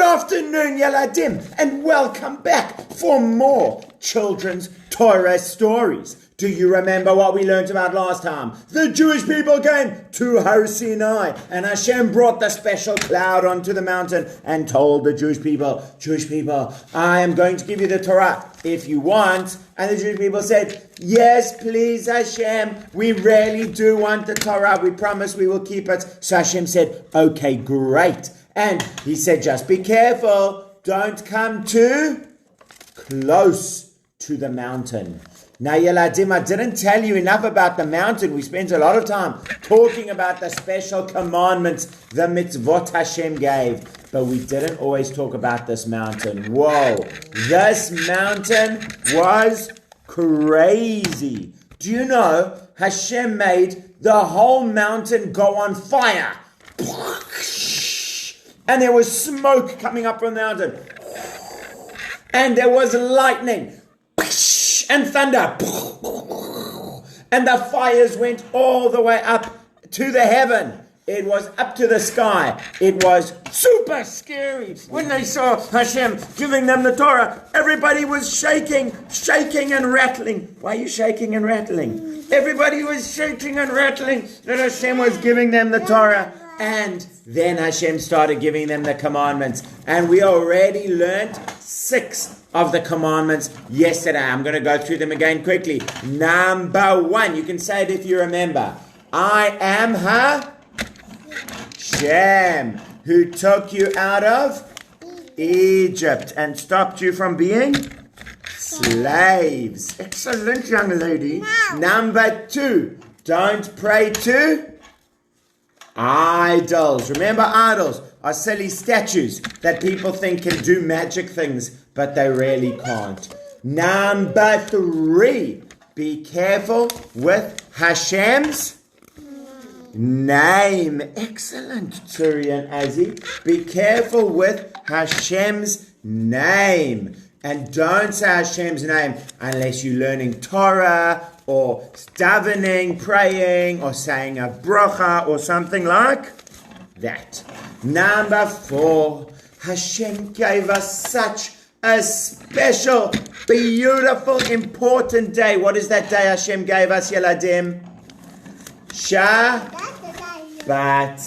afternoon, Yeladim, and welcome back for more children's Torah stories. Do you remember what we learned about last time? The Jewish people came to Har Sinai, and Hashem brought the special cloud onto the mountain and told the Jewish people, I am going to give you the Torah if you want. And the Jewish people said, yes, please, Hashem, we really do want the Torah. We promise we will keep it. So Hashem said, okay, great. And he said, just be careful. Don't come too close to the mountain. Now, Yeladim, I didn't tell you enough about the mountain. We spent a lot of time talking about the special commandments, the mitzvot Hashem gave. But we didn't always talk about this mountain. Whoa, this mountain was crazy. Do you know Hashem made the whole mountain go on fire? And there was smoke coming up from the mountain. And there was lightning. And thunder. And the fires went all the way up to the heaven. It was up to the sky. It was super scary. When they saw Hashem giving them the Torah, everybody was shaking and rattling. Why are you shaking and rattling? Everybody was shaking and rattling that Hashem was giving them the Torah. And then Hashem started giving them the commandments. And we already learned 6 of the commandments yesterday. I'm going to go through them again quickly. Number 1, you can say it if you remember. I am Hashem, who took you out of Egypt and stopped you from being slaves. Excellent, young lady. Number 2, don't pray to idols. Remember, idols are silly statues that people think can do magic things, but they really can't. Number 3, be careful with Hashem's name. Excellent, Turi and Azzy. Be careful with Hashem's name. And don't say Hashem's name unless you're learning Torah or davening, praying, or saying a bracha or something like that. Number 4, Hashem gave us such a special, beautiful, important day. What is that day Hashem gave us, Yeladim? Shabbat.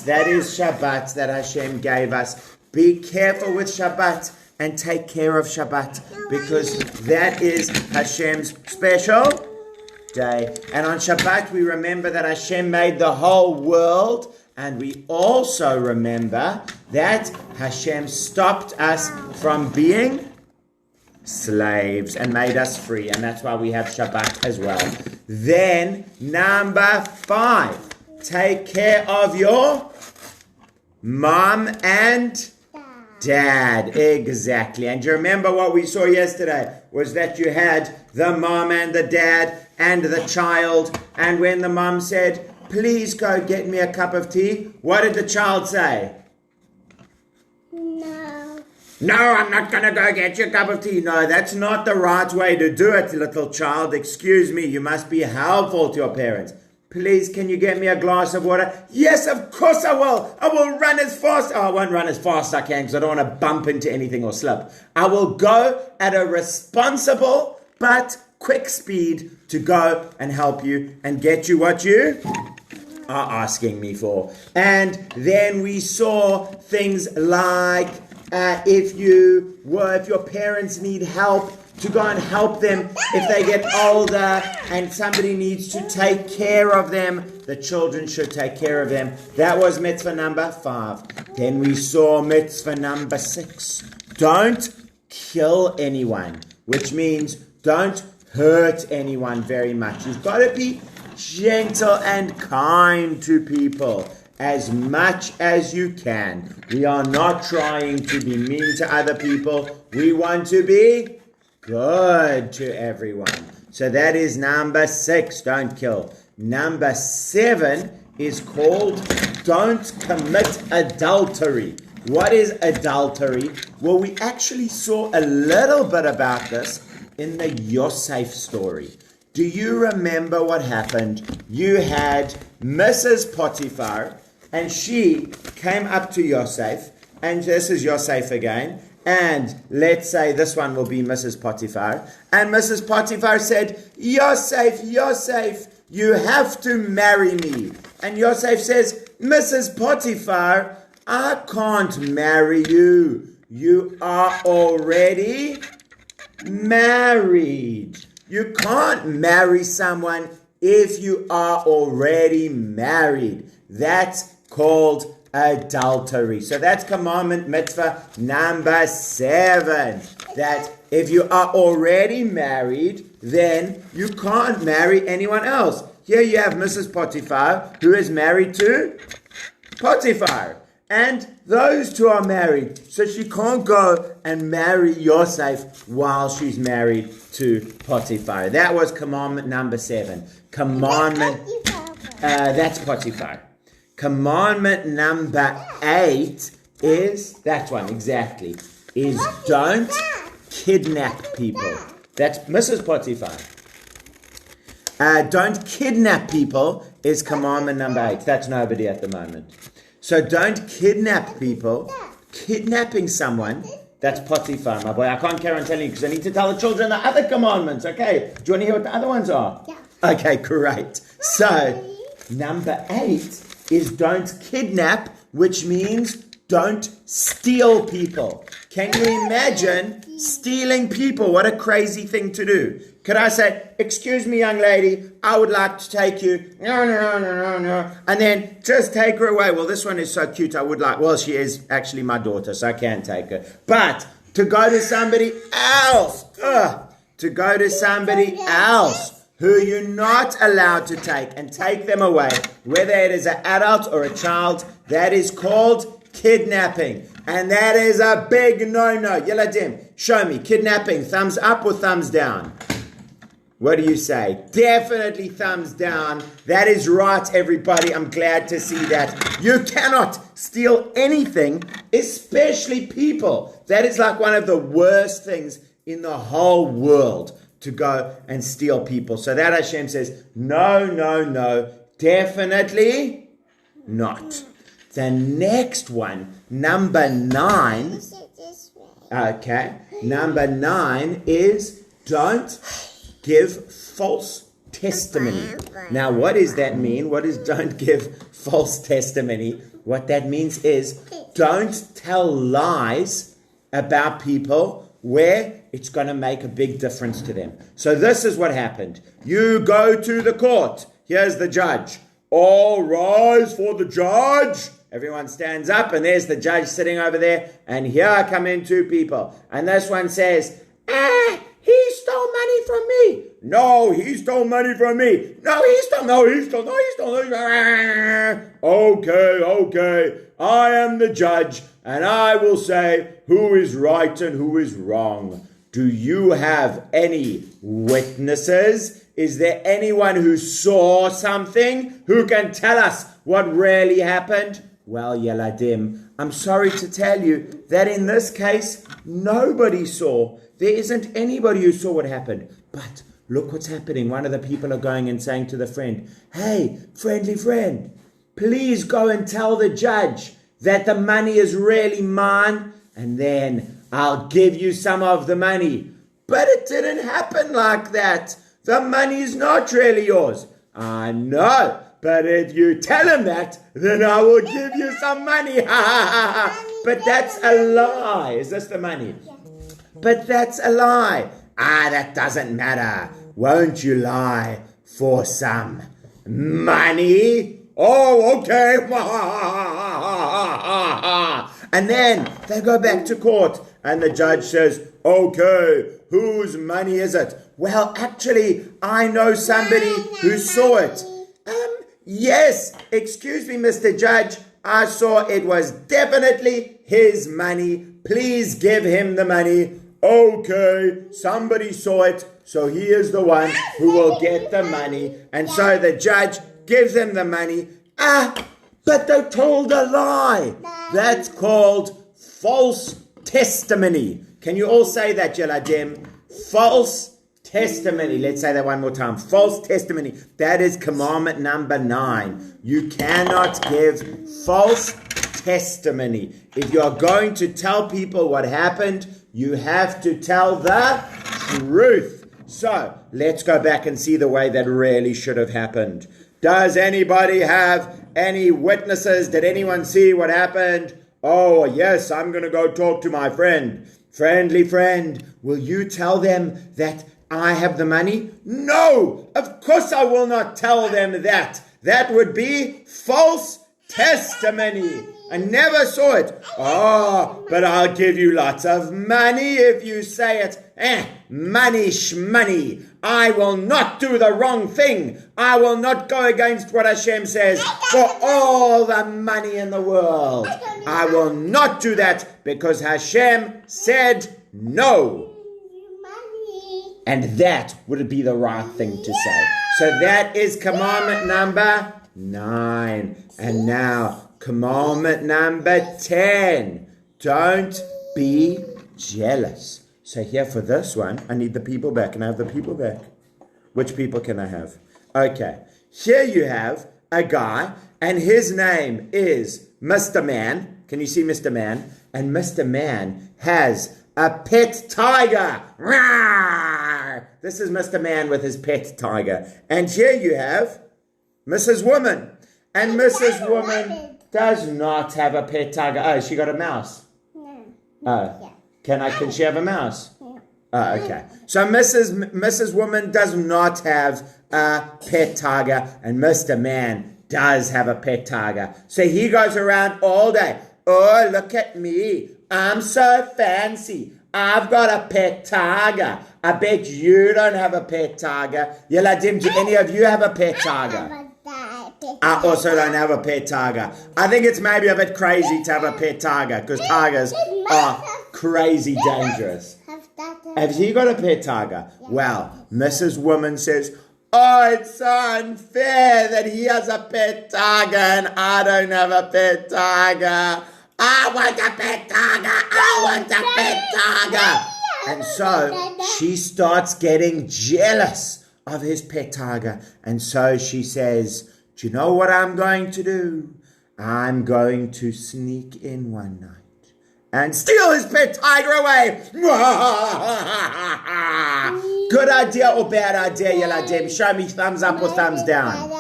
That is Shabbat that Hashem gave us. Be careful with Shabbat and take care of Shabbat, because that is Hashem's special day. And on Shabbat we remember that Hashem made the whole world, and we also remember that Hashem stopped us from being slaves and made us free, and that's why we have Shabbat as well. Then number 5, take care of your mom and dad. Exactly. And you remember what we saw yesterday was that you had the mom and the dad and the child, and when the mom said, please go get me a cup of tea, what did the child say? No, I'm not going to go get you a cup of tea. No, that's not the right way to do it, little child. Excuse me, you must be helpful to your parents. Please, can you get me a glass of water? Yes, of course I will. I will run as fast. Oh, I won't run as fast as I can because I don't want to bump into anything or slip. I will go at a responsible but quick speed to go and help you and get you what you are asking me for. And then we saw things like if your parents need help, to go and help them if they get older and somebody needs to take care of them, the children should take care of them. That was mitzvah number 5. Then we saw mitzvah number 6. Don't kill anyone, which means don't hurt anyone very much. You've got to be gentle and kind to people as much as you can. We are not trying to be mean to other people. We want to be good to everyone. So that is number 6, don't kill. Number 7 is called don't commit adultery. What is adultery? Well, we actually saw a little bit about this in the Yosef story. Do you remember what happened? You had Mrs. Potiphar, and she came up to Yosef and this is Yosef again, and let's say this one will be Mrs. Potiphar, and Mrs. Potiphar said, Yosef, you have to marry me. And Yosef says, Mrs. Potiphar, I can't marry you. You are already married. You can't marry someone if you are already married. That's called adultery. So that's commandment mitzvah number 7. That if you are already married, then you can't marry anyone else. Here you have Mrs. Potiphar, who is married to Potiphar. And those two are married. So she can't go and marry Yosef while she's married to Potiphar. That was commandment number 7. That's Potiphar. Commandment number 8 is, that one exactly, is don't kidnap people. That's Mrs. Potiphar. Don't kidnap people is commandment number 8. That's nobody at the moment. So don't kidnap people. Kidnapping someone, that's Potiphar, my boy. I can't carry on telling you because I need to tell the children the other commandments. Okay, do you want to hear what the other ones are? Yeah. Okay, great. So, number 8 is don't kidnap, which means don't steal people. Can you imagine stealing people? What a crazy thing to do. Could I say, excuse me, young lady, I would like to take you. No. And then just take her away. Well, this one is so cute. I would like, well, she is actually my daughter, so I can take her. But to go to somebody else, who you're not allowed to take and take them away, whether it is an adult or a child, that is called kidnapping. And that is a big no-no. Yeladim, show me. Kidnapping, thumbs up or thumbs down? What do you say? Definitely thumbs down. That is right, everybody. I'm glad to see that. You cannot steal anything, especially people. That is like one of the worst things in the whole world, to go and steal people. So that Hashem says, no, definitely not. The next one, number 9. Okay, number 9 is don't give false testimony. Now, what does that mean? What does don't give false testimony? What that means is don't tell lies about people where it's going to make a big difference to them. So this is what happened. You go to the court. Here's the judge. All rise for the judge. Everyone stands up, and there's the judge sitting over there. And here come in 2 people. And this one says, he stole money from me. No, he stole money from me. No, he stole. Okay. I am the judge, and I will say who is right and who is wrong. Do you have any witnesses? Is there anyone who saw something who can tell us what really happened? Well, Yeladim, I'm sorry to tell you that in this case, nobody saw. There isn't anybody who saw what happened. But look what's happening. One of the people are going and saying to the friend, hey, friendly friend, please go and tell the judge that the money is really mine, and then I'll give you some of the money. But it didn't happen like that. The money is not really yours. I know, but if you tell him that, then I will give you some money. But that's a lie. Is this the money? Yeah. But that's a lie. That doesn't matter. Won't you lie for some money? Oh, okay. And then they go back to court, and the judge says, okay, whose money is it? Well, actually, I know somebody who saw it. Yes, excuse me, Mr. Judge. I saw it was definitely his money. Please give him the money. Okay, somebody saw it, so he is the one who will get the money. And so the judge gives him the money. But they told a lie. That's called false testimony. Can you all say that, Yeladim? False testimony. Let's say that one more time. False testimony. That is commandment number 9. You cannot give false testimony. If you're going to tell people what happened, you have to tell the truth. So let's go back and see the way that really should have happened. Does anybody have any witnesses? Did anyone see what happened? Oh, yes, I'm going to go talk to my friend. Friendly friend, will you tell them that I have the money? No, of course I will not tell them that. That would be false testimony. I never saw it. Oh, but I'll give you lots of money if you say it. Money shmoney. I will not do the wrong thing. I will not go against what Hashem says for all the money in the world. I will not do that because Hashem said no. And that would be the right thing to say. So that is commandment number 9. And now, commandment number 10. Don't be jealous. So here for this one, I need the people back. Can I have the people back? Which people can I have? Okay. Here you have a guy, and his name is Mr. Man. Can you see Mr. Man? And Mr. Man has a pet tiger. Rawr! This is Mr. Man with his pet tiger. And here you have Mrs. Woman. And Mrs. Woman does not have a pet tiger. Oh, she got a mouse. Oh, can she have a mouse? Oh, okay. So Mrs. Woman does not have a pet tiger, and Mr. Man does have a pet tiger. So he goes around all day. Oh, look at me. I'm so fancy. I've got a pet tiger. I bet you don't have a pet tiger. Yeladim, do any of you have a pet tiger? I also don't have a pet tiger. I think it's maybe a bit crazy to have a pet tiger because tigers are crazy dangerous. Have you got a pet tiger? Well, Mrs. Woman says, oh, it's so unfair that he has a pet tiger and I don't have a pet tiger. I want a pet tiger. I want a pet tiger. And so she starts getting jealous of his pet tiger. And so she says, do you know what I'm going to do? I'm going to sneak in one night and steal his pet tiger away. Good idea or bad idea, Yeladim? Show me thumbs up or thumbs down.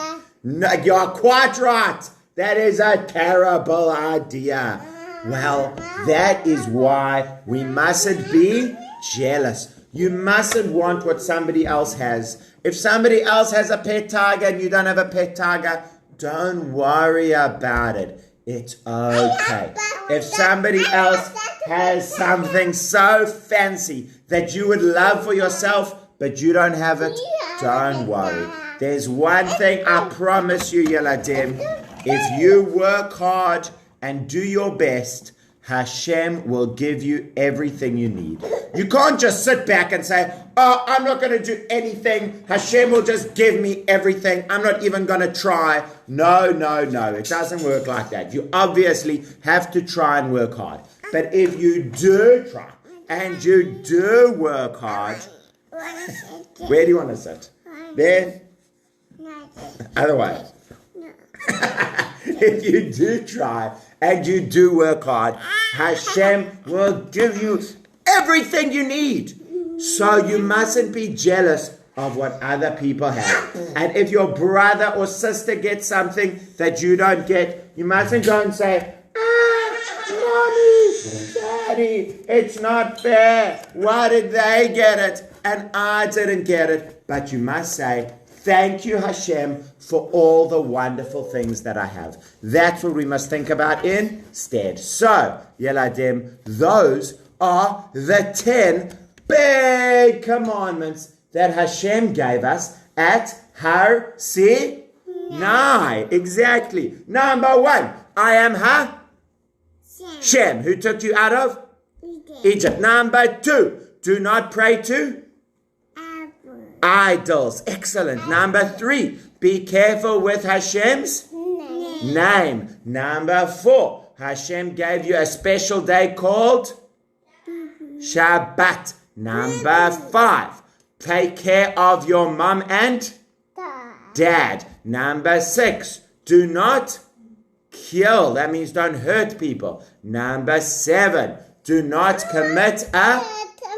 No, you're quite right. That is a terrible idea. Well, that is why we mustn't be jealous. You mustn't want what somebody else has. If somebody else has a pet tiger and you don't have a pet tiger, don't worry about it. It's okay. If somebody else has something so fancy that you would love for yourself, but you don't have it, don't worry. There's one thing I promise you, Yeladim. If you work hard and do your best, Hashem will give you everything you need. You can't just sit back and say, oh, I'm not going to do anything. Hashem will just give me everything. I'm not even going to try. No. It doesn't work like that. You obviously have to try and work hard. But if you do try and you do work hard, where do you want to sit? There? Otherwise. If you do try and you do work hard, Hashem will give you everything you need. So you mustn't be jealous of what other people have. And if your brother or sister gets something that you don't get, you mustn't go and say, Mommy, Daddy, it's not fair. Why did they get it and I didn't get it? But you must say, thank you, Hashem, for all the wonderful things that I have. That's what we must think about instead. So, Yeladim, those are the 10 big commandments that Hashem gave us at Har Sinai. Exactly. Number 1, I am Hashem, who took you out of Egypt. Number 2, do not pray to idols. Excellent. Number 3, be careful with Hashem's name. Number 4, Hashem gave you a special day called Shabbat. Number 5, take care of your mom and dad. Number 6, do not kill. That means don't hurt people. Number 7, do not commit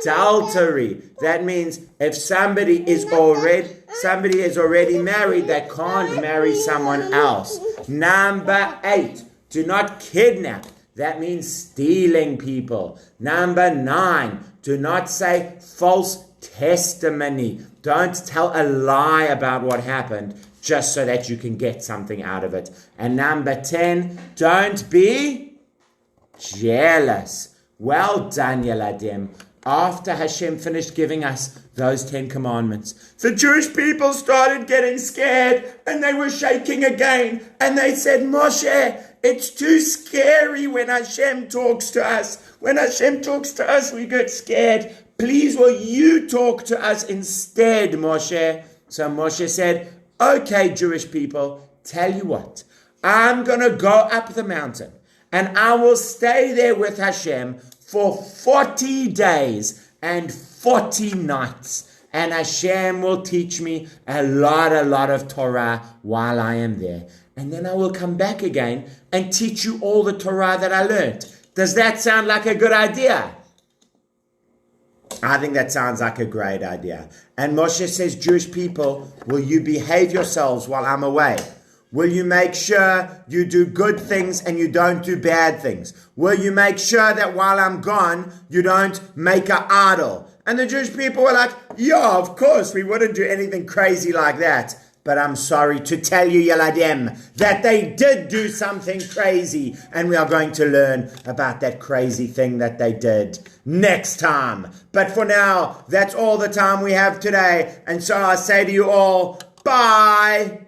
adultery. That means if somebody is already married, they can't marry someone else. Number 8, do not kidnap. That means stealing people. Number 9, do not say false testimony. Don't tell a lie about what happened just so that you can get something out of it. And number 10, don't be jealous. Well done, Yeladim. After Hashem finished giving us those 10 commandments, the Jewish people started getting scared and they were shaking again. And they said, Moshe, it's too scary when Hashem talks to us. When Hashem talks to us, we get scared. Please, will you talk to us instead, Moshe? So Moshe said, okay, Jewish people, tell you what. I'm going to go up the mountain and I will stay there with Hashem for 40 days and 40 nights. And Hashem will teach me a lot of Torah while I am there. And then I will come back again and teach you all the Torah that I learned. Does that sound like a good idea? I think that sounds like a great idea. And Moshe says, Jewish people, will you behave yourselves while I'm away? Will you make sure you do good things and you don't do bad things? Will you make sure that while I'm gone, you don't make an idol? And the Jewish people were like, yeah, of course, we wouldn't do anything crazy like that. But I'm sorry to tell you, Yeladim, that they did do something crazy. And we are going to learn about that crazy thing that they did next time. But for now, that's all the time we have today. And so I say to you all, bye.